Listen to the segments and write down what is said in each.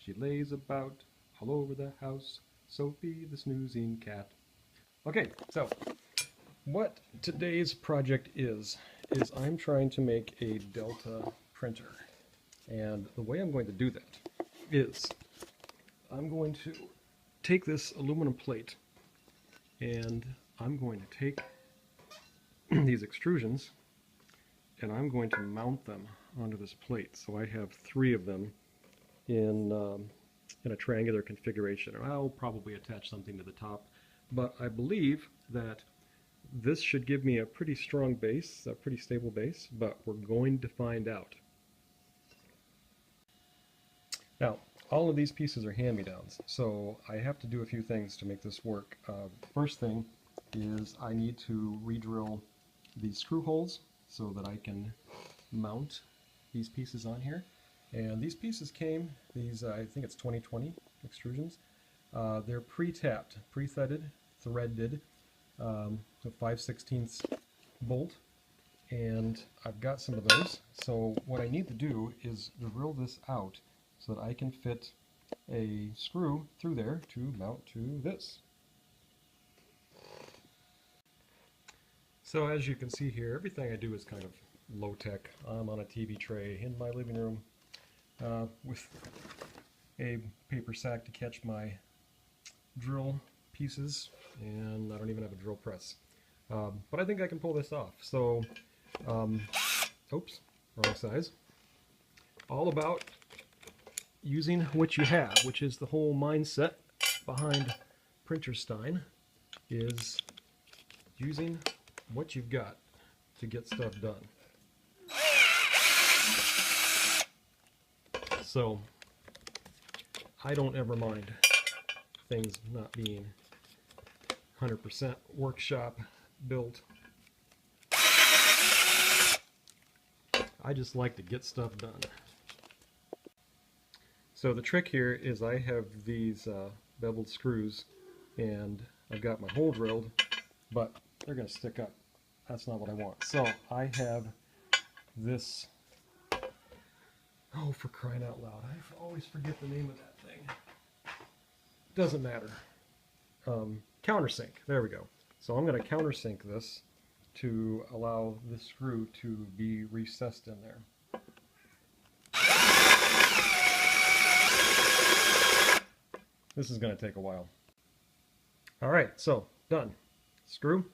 She lays about all over the house, Sophie the snoozing cat. Okay, so what today's project is I'm trying to make a Delta printer. And the way I'm going to do that is I'm going to take this aluminum plate and I'm going to take these extrusions and I'm going to mount them onto this plate. So I have 3 of them in a triangular configuration. And I'll probably attach something to the top, but I believe that this should give me a pretty strong base, a pretty stable base, but we're going to find out. Now, all of these pieces are hand-me-downs, so I have to do a few things to make this work. First thing is I need to re-drill these screw holes so that I can mount these pieces on here. And these pieces came, I think it's 2020 extrusions. They're pre-tapped, pre-threaded, threaded, a 5/16 bolt, and I've got some of those. So what I need to do is drill this out so that I can fit a screw through there to mount to this. So as you can see here, everything I do is kind of low-tech. I'm on a TV tray in my living room with a paper sack to catch my drill pieces, and I don't even have a drill press. But I think I can pull this off. So, oops, wrong size. All about using what you have, which is the whole mindset behind Printerstein, is using what you've got to get stuff done. So I don't ever mind things not being 100% workshop built. I just like to get stuff done. So the trick here is I have these beveled screws and I've got my hole drilled, but they're going to stick up. That's not what I want. So I have this, oh, for crying out loud, I always forget the name of that thing. Doesn't matter. Countersink, there we go. So I'm going to countersink this to allow this screw to be recessed in there. This is going to take a while. Alright, so done. Screw.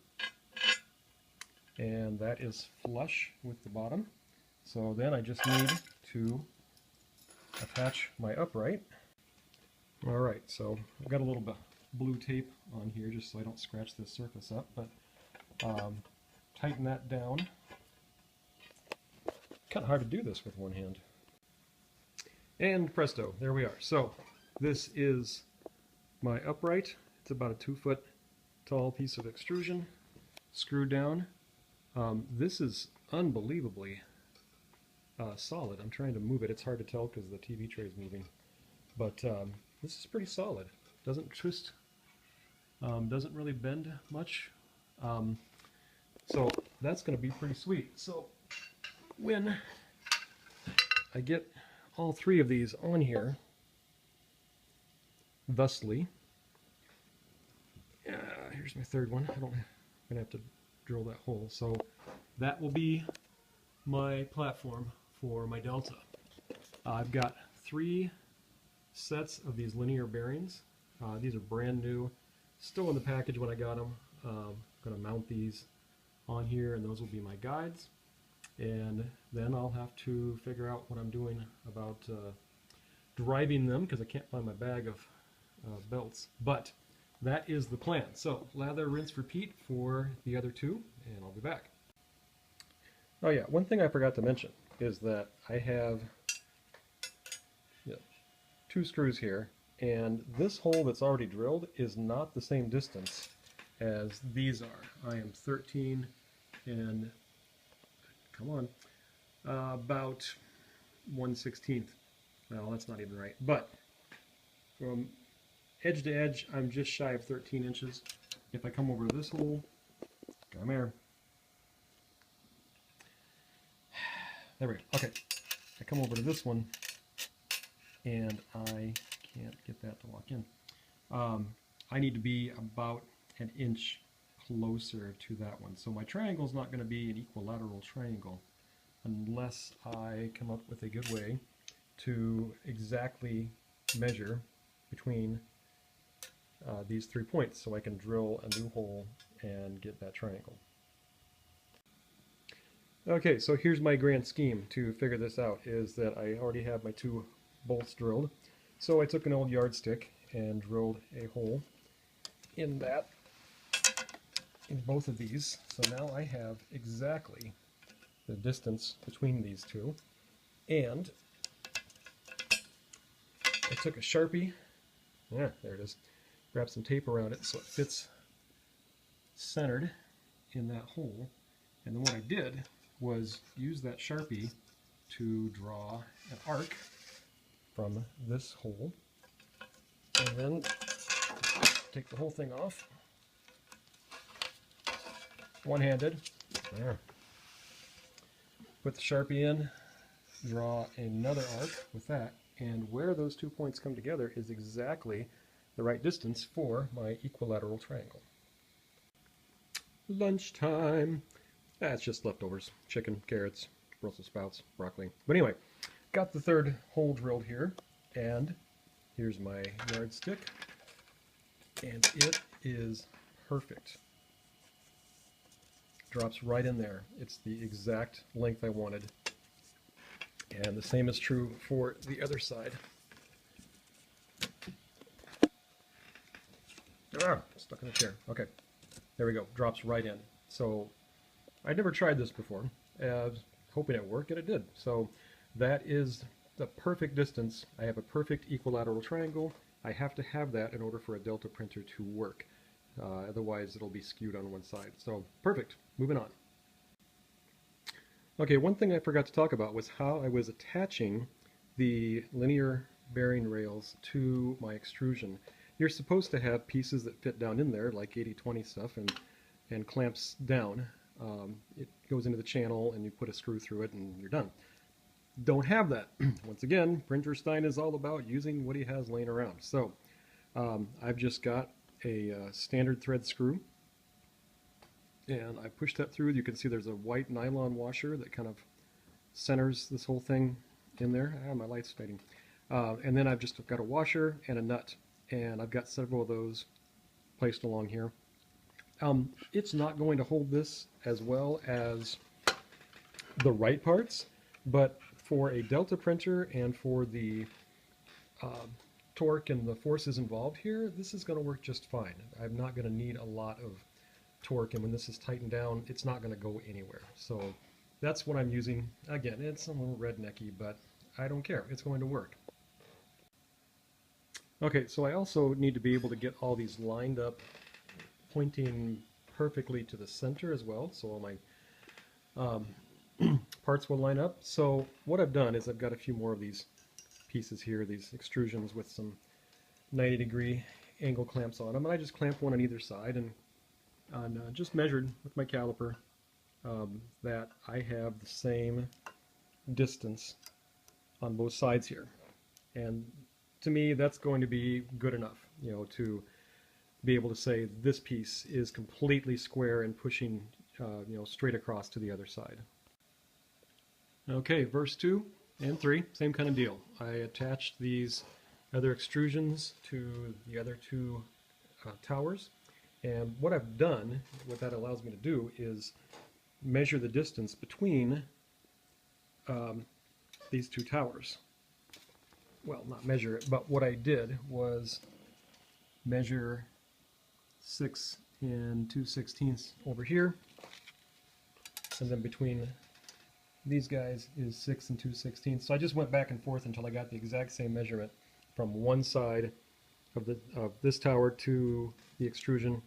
And that is flush with the bottom. So then I just need to attach my upright. Alright, so I've got a little bit blue tape on here just so I don't scratch this surface up, but tighten that down. Kind of hard to do this with one hand. And presto, there we are. So this is my upright. It's about a 2-foot tall piece of extrusion, screwed down. This is unbelievably solid. I'm trying to move it. It's hard to tell because the TV tray is moving. But this is pretty solid. Doesn't twist, doesn't really bend much. So that's going to be pretty sweet. So when I get all 3 of these on here, thusly, here's my 3rd one. I'm going to have to drill that hole. So that will be my platform for my Delta. I've got 3 sets of these linear bearings. These are brand new, still in the package when I got them. I'm going to mount these on here, and those will be my guides. And then I'll have to figure out what I'm doing about driving them, because I can't find my bag of belts. But that is the plan. So lather, rinse, repeat for the other 2, and I'll be back. Oh yeah, one thing I forgot to mention is that I have 2 screws here, and this hole that's already drilled is not the same distance as these are. I am 13 and, come on, about 1/16. Well, that's not even right, but from edge to edge, I'm just shy of 13 inches. If I come over to this hole, come here. There we go. Okay. I come over to this one. and I can't get that to lock in. I need to be about an inch closer to that one. So my triangle is not going to be an equilateral triangle unless I come up with a good way to exactly measure between these 3 points so I can drill a new hole and get that triangle. Okay, so here's my grand scheme to figure this out, is that I already have my 2 bolts drilled. So I took an old yardstick and drilled a hole in both of these. So now I have exactly the distance between these two. And I took a Sharpie, yeah, there it is, wrapped some tape around it so it fits centered in that hole. And then what I did was use that Sharpie to draw an arc from this hole, and then take the whole thing off, one-handed, there. Put the Sharpie in, draw another arc with that, and where those 2 points come together is exactly the right distance for my equilateral triangle. Lunchtime. That's just leftovers. Chicken, carrots, Brussels sprouts, broccoli. But anyway, got the 3rd hole drilled here, and here's my yardstick, and it is perfect. Drops right in there. It's the exact length I wanted. And the same is true for the other side. Stuck in the chair. Okay, there we go. Drops right in. So I'd never tried this before. I was hoping it worked, and it did. So that is the perfect distance. I have a perfect equilateral triangle. I have to have that in order for a Delta printer to work. Otherwise, it'll be skewed on one side. So perfect. Moving on. Okay, one thing I forgot to talk about was how I was attaching the linear bearing rails to my extrusion. You're supposed to have pieces that fit down in there, like 80-20 stuff, and clamps down. It goes into the channel, and you put a screw through it, and you're done. Don't have that. Once again, Printerstein is all about using what he has laying around. So I've just got a standard thread screw, and I push that through. You can see there's a white nylon washer that kind of centers this whole thing in there. My light's fading. And then I've just got a washer and a nut, and I've got several of those placed along here. It's not going to hold this as well as the right parts, but for a Delta printer and for the torque and the forces involved here, this is going to work just fine. I'm not going to need a lot of torque, and when this is tightened down, it's not going to go anywhere. So that's what I'm using. Again, it's a little rednecky, but I don't care. It's going to work. Okay, so I also need to be able to get all these lined up, pointing perfectly to the center as well, so all my parts will line up. So what I've done is I've got a few more of these pieces here, these extrusions with some 90-degree angle clamps on them, and I just clamp one on either side, and just measured with my caliper that I have the same distance on both sides here. And to me, that's going to be good enough, you know, to be able to say this piece is completely square and pushing, you know, straight across to the other side. Okay, verse 2 and 3, same kind of deal. I attached these other extrusions to the other two towers, and what I've done, what that allows me to do, is measure the distance between these two towers. Well, not measure it, but what I did was measure 6 2/16 over here, and then between these guys is 6 2/16. So I just went back and forth until I got the exact same measurement from one side of this tower to the extrusion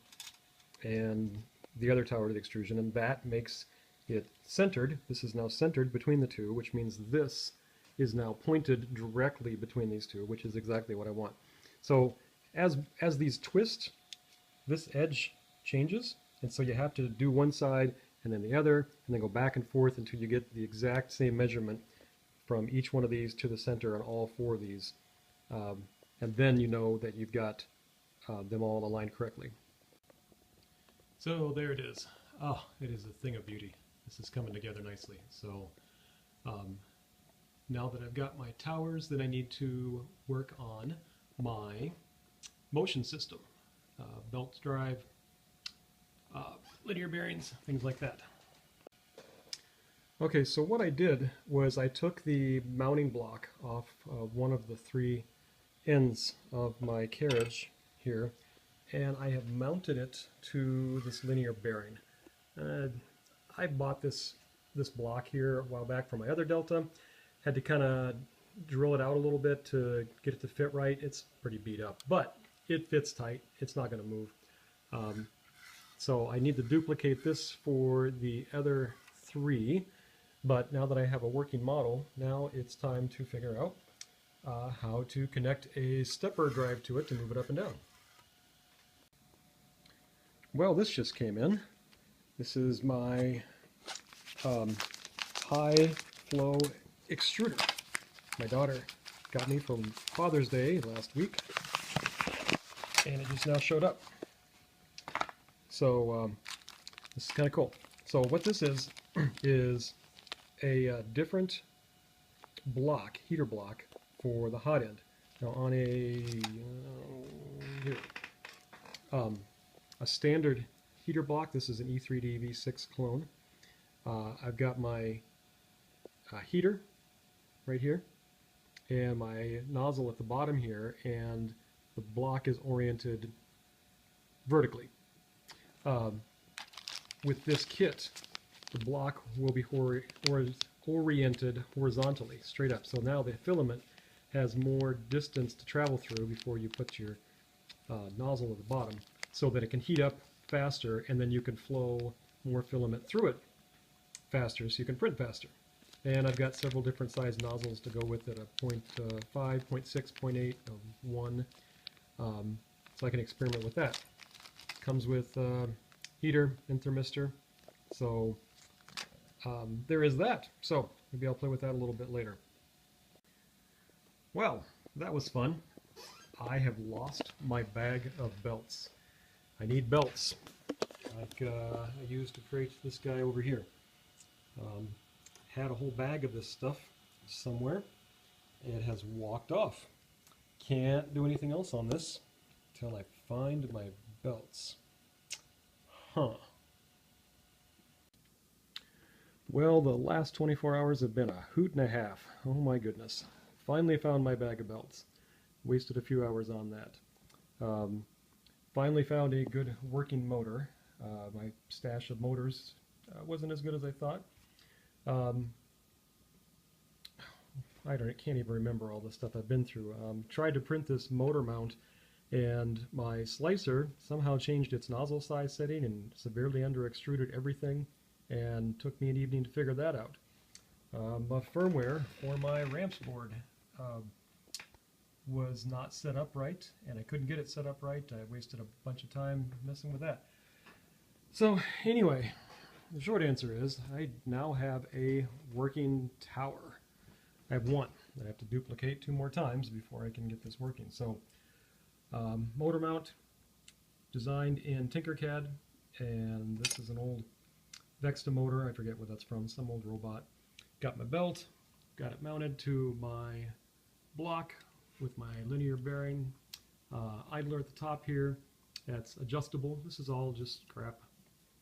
and the other tower to the extrusion, and that makes it centered. This is now centered between the two, which means this is now pointed directly between these two, which is exactly what I want. So as these twist, this edge changes, and so you have to do one side and then the other, and then go back and forth until you get the exact same measurement from each one of these to the center on all four of these and then you know that you've got them all aligned correctly. So there it is. Oh, it is a thing of beauty. This is coming together nicely. So now that I've got my towers, then I need to work on my motion system, belt drive, linear bearings, things like that. Okay, so what I did was I took the mounting block off one of the three ends of my carriage here, and I have mounted it to this linear bearing. I bought this block here a while back for my other Delta. Had to kind of drill it out a little bit to get it to fit right. It's pretty beat up, but it fits tight. It's not going to move. So I need to duplicate this for the other three, but now that I have a working model, now it's time to figure out how to connect a stepper drive to it to move it up and down. Well, this just came in. This is my high flow extruder. My daughter got me from Father's Day last week, and it just now showed up. So this is kind of cool. So what this is a different block, heater block for the hot end. Now on a standard heater block, this is an E3D V6 clone. I've got my heater right here and my nozzle at the bottom here, and the block is oriented vertically. With this kit, the block will be oriented horizontally, straight up. So now the filament has more distance to travel through before you put your nozzle at the bottom, so that it can heat up faster, and then you can flow more filament through it faster, so you can print faster. And I've got several different size nozzles to go with it, a 0.5, 0.6, 0.8, 1, so I can experiment with that. Comes with heater and thermistor, so there is that. So maybe I'll play with that a little bit later. Well, that was fun. I have lost my bag of belts. I need belts like I used to create this guy over here. Had a whole bag of this stuff somewhere. It has walked off. Can't do anything else on this until I find my belts. Huh. Well, the last 24 hours have been a hoot and a half. Oh my goodness. Finally found my bag of belts. Wasted a few hours on that. Finally found a good working motor. My stash of motors wasn't as good as I thought. I can't even remember all the stuff I've been through. Tried to print this motor mount, and my slicer somehow changed its nozzle size setting and severely under extruded everything, and took me an evening to figure that out. My firmware for my ramps board was not set up right, and I couldn't get it set up right. I wasted a bunch of time messing with that. So anyway, the short answer is I now have a working tower. I have one that I have to duplicate 2 more times before I can get this working. So motor mount designed in Tinkercad, and this is an old Vexta motor. I forget what that's from, some old robot. Got my belt, got it mounted to my block with my linear bearing, idler at the top here. That's adjustable. This is all just scrap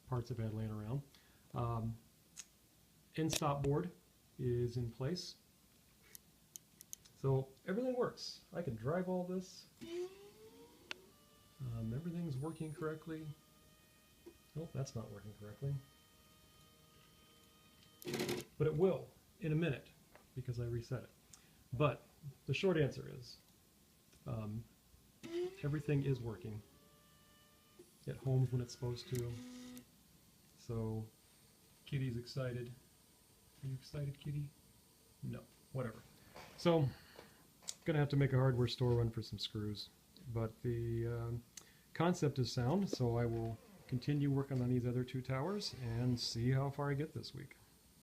parts I've had laying around. End stop board is in place. So everything works. I can drive all this. Everything's working correctly. Nope, that's not working correctly. But it will in a minute because I reset it. But the short answer is everything is working. It homes when it's supposed to. So Kitty's excited. Are you excited, Kitty? No, whatever. So gonna have to make a hardware store run for some screws, but the concept is sound, so I will continue working on these other 2 towers and see how far I get this week.